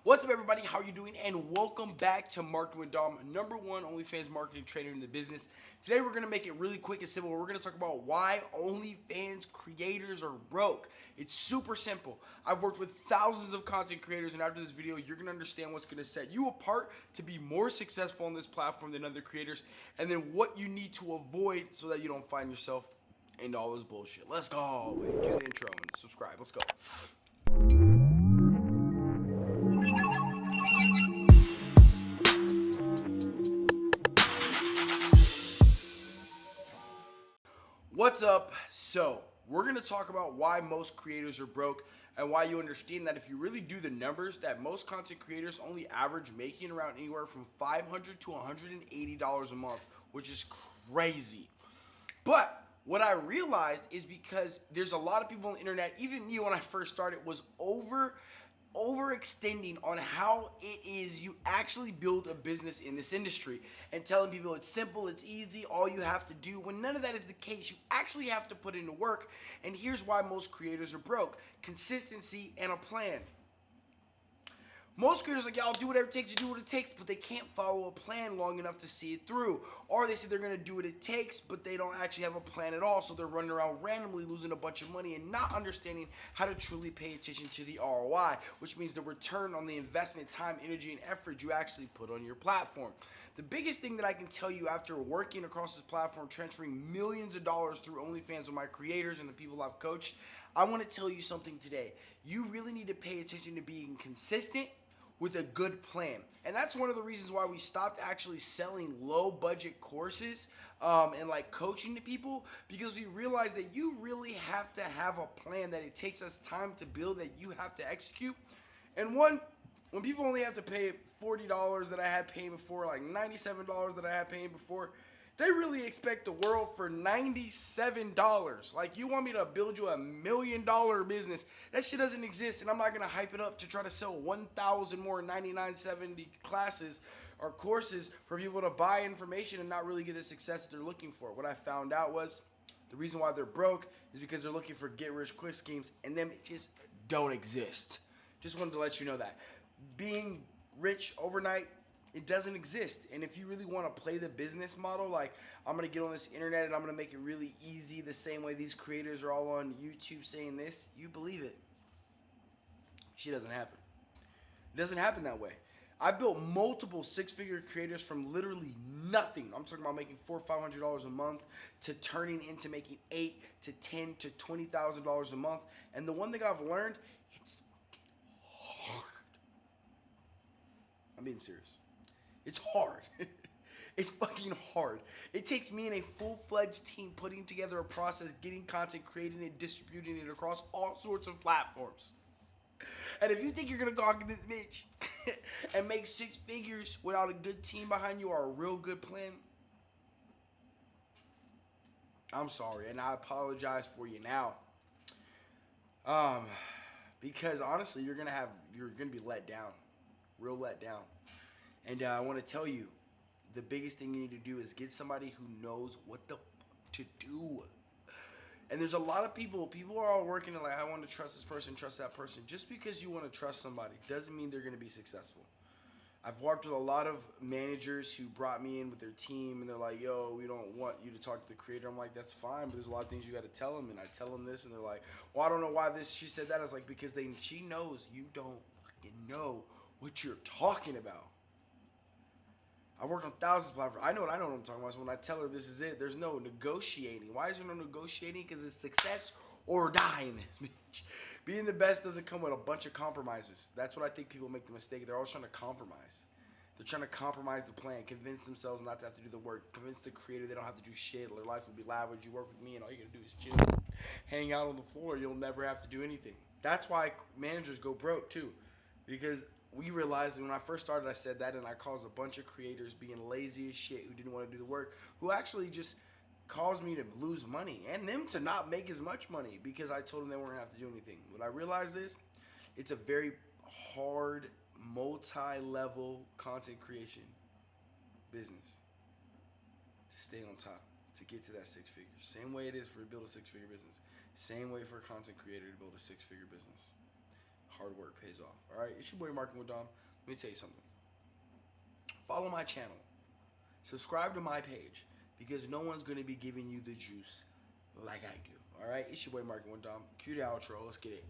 What's up, everybody? How are you doing? And welcome back to Marketing with Dom, #1 OnlyFans marketing trainer in the business. Today, we're going to make it really quick and simple. We're going to talk about why OnlyFans creators are broke. It's super simple. I've worked with thousands of content creators, and after this video, you're going to understand what's going to set you apart to be more successful on this platform than other creators, and then what you need to avoid so that you don't find yourself into all this bullshit. Let's go. Wait, cue the intro and subscribe. Let's go. What's up? So, we're going to talk about why most creators are broke and why you understand that if you really do the numbers, that most content creators only average making around anywhere from $500 to $180 a month, which is crazy. But what I realized is because there's a lot of people on the internet, even me when I first started, was overextending on how it is you actually build a business in this industry and telling people it's simple, it's easy, all you have to do, when none of that is the case. You actually have to put into work, and here's why most creators are broke: consistency and a plan. Most creators are like, yeah, I'll do whatever it takes to do what it takes, but they can't follow a plan long enough to see it through. Or they say they're going to do what it takes, but they don't actually have a plan at all, so they're running around randomly losing a bunch of money and not understanding how to truly pay attention to the ROI, which means the return on the investment, time, energy, and effort you actually put on your platform. The biggest thing that I can tell you after working across this platform, transferring millions of dollars through OnlyFans with my creators and the people I've coached, I want to tell you something today. You really need to pay attention to being consistent with a good plan. And that's one of the reasons why we stopped actually selling low budget courses and like coaching to people, because we realized that you really have to have a plan, that it takes us time to build, that you have to execute. And when people only have to pay $40 that I had paying before, like $97 that I had paying before, they really expect the world for $97. Like, you want me to build you $1 million business? That shit doesn't exist, and I'm not gonna hype it up to try to sell 1,000 more $99.70 classes or courses for people to buy information and not really get the success that they're looking for. What I found out was the reason why they're broke is because they're looking for get-rich-quick schemes, and them just don't exist. Just wanted to let you know that. Being rich overnight, it doesn't exist. And if you really want to play the business model, like, I'm going to get on this internet and I'm going to make it really easy the same way these creators are all on YouTube saying this, you believe it. Shit doesn't happen. It doesn't happen that way. I built multiple six-figure creators from literally nothing. I'm talking about making $400 or $500 a month to turning into making $8,000 to $10,000 to $20,000 a month. And the one thing I've learned, it's hard. I'm being serious. It's hard. It's fucking hard. It takes me and a full-fledged team putting together a process, getting content, creating it, distributing it across all sorts of platforms. And if you think you're gonna gawk at this bitch and make six figures without a good team behind you or a real good plan, I'm sorry, and I apologize for you now. Because honestly, you're gonna be let down, real let down. And I want to tell you, the biggest thing you need to do is get somebody who knows what the to do. And there's a lot of people are all working like, I want to trust this person, trust that person. Just because you want to trust somebody doesn't mean they're going to be successful. I've worked with a lot of managers who brought me in with their team, and they're like, yo, we don't want you to talk to the creator. I'm like, that's fine, but there's a lot of things you got to tell them. And I tell them this, and they're like, well, I don't know why she said that. I was like, because she knows you don't fucking know what you're talking about. I've worked on thousands of platforms. I know what I'm talking about. So when I tell her this is it, there's no negotiating. Why is there no negotiating? Because it's success or die in this bitch. Being the best doesn't come with a bunch of compromises. That's what I think people make the mistake. They're always trying to compromise. They're trying to compromise the plan, convince themselves not to have to do the work, convince the creator they don't have to do shit. Their life will be lavish. You work with me, and all you gotta do is chill, hang out on the floor. You'll never have to do anything. That's why managers go broke too, because we realized that when I first started, I said that, and I caused a bunch of creators being lazy as shit who didn't want to do the work, who actually just caused me to lose money and them to not make as much money because I told them they weren't going to have to do anything. What I realized is it's a very hard, multi-level content creation business to stay on top, to get to that six figures. Same way it is for to build a six-figure business. Same way for a content creator to build a six-figure business. hard work pays off. All right, it's your boy Marketing with Dom. Let me tell you something. Follow my channel. Subscribe to my page because no one's gonna be giving you the juice like I do. All right, it's your boy Marketing with Dom. Cue the outro. Let's get it.